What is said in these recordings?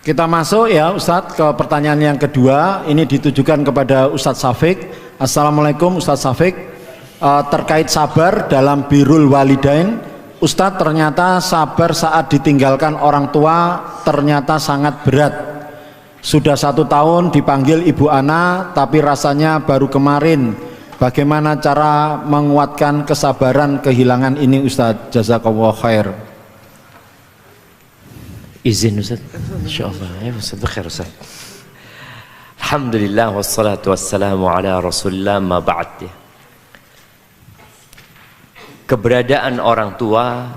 Kita masuk ya Ustadz ke pertanyaan yang kedua. Ini ditujukan kepada Ustadz Syafiq. Assalamualaikum Ustadz Syafiq. Terkait sabar dalam birrul walidain, Ustadz, ternyata sabar saat ditinggalkan orang tua ternyata sangat berat. Sudah 1 tahun dipanggil Ibu Ana, tapi rasanya baru kemarin. Bagaimana cara menguatkan kesabaran kehilangan ini Ustadz? Jazakallah khair. Izin Ustaz, insyaallah ya Ustaz, khair Ustaz. Alhamdulillah wassalatu wassalamu ala Rasulillah ma ba'd. Keberadaan orang tua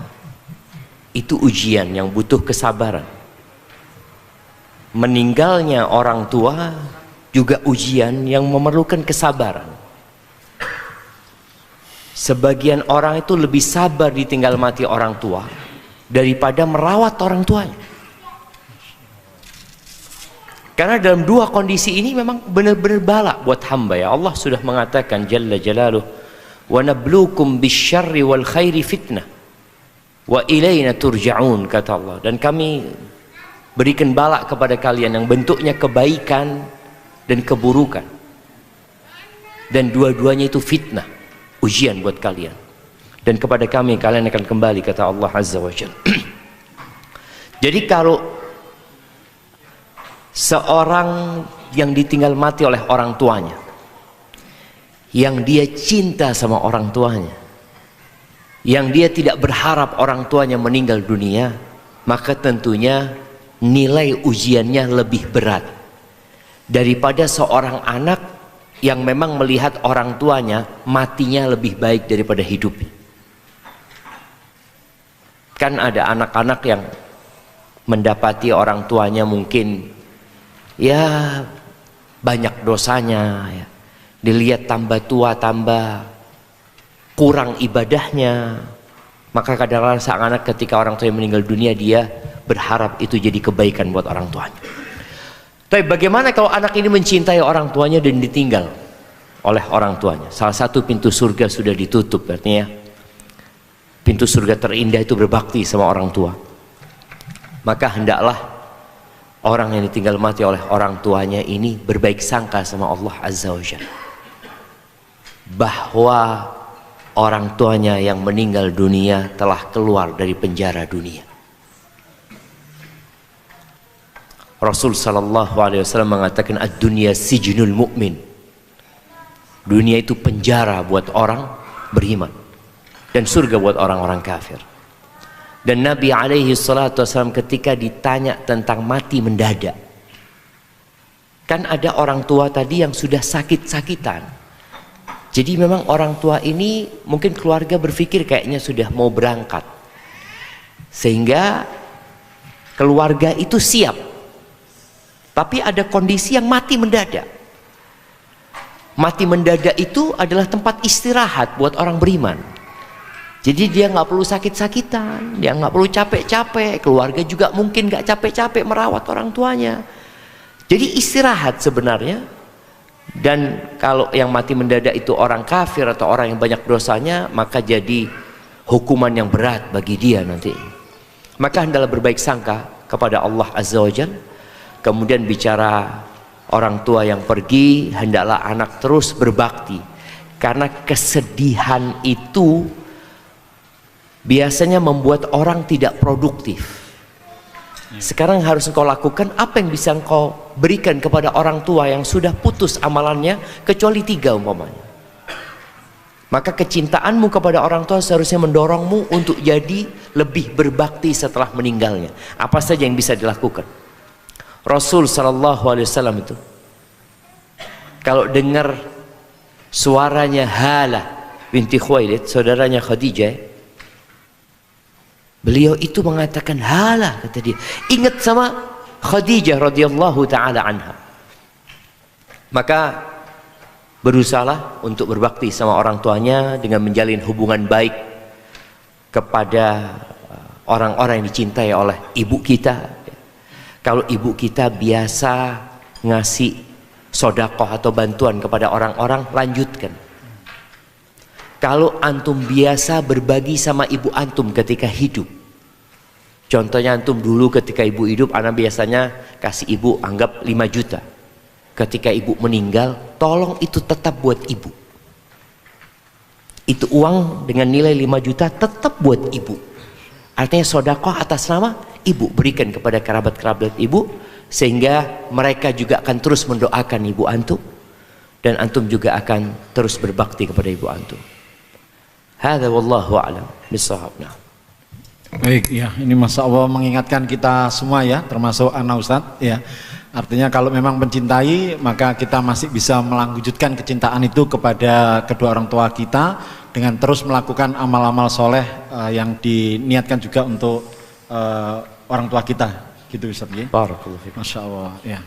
itu ujian yang butuh kesabaran. Meninggalnya orang tua juga ujian yang memerlukan kesabaran. Sebagian orang itu lebih sabar ditinggal mati orang tua daripada merawat orang tuanya. Karena dalam dua kondisi ini memang benar-benar bala buat hamba ya. Allah sudah mengatakan Jalla Jalaluh, wa nabluukum bisyarri wal khairi fitnah wa ilaina turja'un, kata Allah. Dan kami berikan bala kepada kalian yang bentuknya kebaikan dan keburukan. Dan dua-duanya itu fitnah, ujian buat kalian. Dan kepada kami kalian akan kembali, kata Allah Azza wa Jalla. Jadi kalau seorang yang ditinggal mati oleh orang tuanya, yang dia cinta sama orang tuanya, yang dia tidak berharap orang tuanya meninggal dunia, maka tentunya nilai ujiannya lebih berat daripada seorang anak yang memang melihat orang tuanya matinya lebih baik daripada hidupnya. Kan ada anak-anak yang mendapati orang tuanya mungkin ya banyak dosanya ya. Dilihat tambah tua tambah kurang ibadahnya, maka kadang-kadang sang anak ketika orang tua yang meninggal dunia dia berharap itu jadi kebaikan buat orang tuanya. Tapi bagaimana kalau anak ini mencintai orang tuanya dan ditinggal oleh orang tuanya? Salah satu pintu surga sudah ditutup, artinya pintu surga terindah itu berbakti sama orang tua. Maka hendaklah orang yang ditinggal mati oleh orang tuanya ini berbaik sangka sama Allah Azza wa Jalla, bahwa orang tuanya yang meninggal dunia telah keluar dari penjara dunia. Rasul sallallahu alaihi wasallam mengatakan ad-dunya sijnul mu'min. Dunia itu penjara buat orang beriman dan surga buat orang-orang kafir. Dan Nabi alaihi salatu wasallam ketika ditanya tentang mati mendadak, kan ada orang tua tadi yang sudah sakit-sakitan. Jadi memang orang tua ini mungkin keluarga berpikir kayaknya sudah mau berangkat, sehingga keluarga itu siap. Tapi ada kondisi yang mati mendadak. Mati mendadak itu adalah tempat istirahat buat orang beriman. Jadi dia nggak perlu sakit-sakitan, dia nggak perlu capek-capek, keluarga juga mungkin nggak capek-capek merawat orang tuanya. Jadi istirahat sebenarnya. Dan kalau yang mati mendadak itu orang kafir atau orang yang banyak dosanya, maka jadi hukuman yang berat bagi dia nanti. Maka hendaklah berbaik sangka kepada Allah Azza wa Jalla. Kemudian bicara orang tua yang pergi, hendaklah anak terus berbakti, karena kesedihan itu biasanya membuat orang tidak produktif. Sekarang harus engkau lakukan apa yang bisa engkau berikan kepada orang tua yang sudah putus amalannya, kecuali 3 umpamanya. Maka kecintaanmu kepada orang tua seharusnya mendorongmu untuk jadi lebih berbakti setelah meninggalnya. Apa saja yang bisa dilakukan? Rasul sallallahu alaihi wasallam itu kalau dengar suaranya Halah binti Khuwailid, saudaranya Khadijah, beliau itu mengatakan, Halah, kata dia, ingat sama Khadijah radhiyallahu taala anha. Maka berusahalah untuk berbakti sama orang tuanya dengan menjalin hubungan baik kepada orang-orang yang dicintai oleh ibu kita. Kalau ibu kita biasa ngasih sodakoh atau bantuan kepada orang-orang, lanjutkan. Kalau antum biasa berbagi sama ibu antum ketika hidup, Contohnya antum dulu ketika ibu hidup, anak biasanya kasih ibu anggap 5 juta. Ketika ibu meninggal, tolong itu tetap buat ibu. Itu uang dengan nilai 5 juta tetap buat ibu. Artinya sodakoh atas nama ibu, berikan kepada kerabat-kerabat ibu, sehingga mereka juga akan terus mendoakan ibu antum, dan antum juga akan terus berbakti kepada ibu antum. Hadza wallahu a'lam bissawab. Baik, ya, ini Masya Allah mengingatkan kita semua ya, termasuk anak Ustadz ya. Artinya kalau memang mencintai, maka kita masih bisa melanjutkan kecintaan itu kepada kedua orang tua kita dengan terus melakukan amal-amal soleh yang diniatkan juga untuk orang tua kita, gitu Ustadz ya. Barakallahu fiik. Masya Allah ya.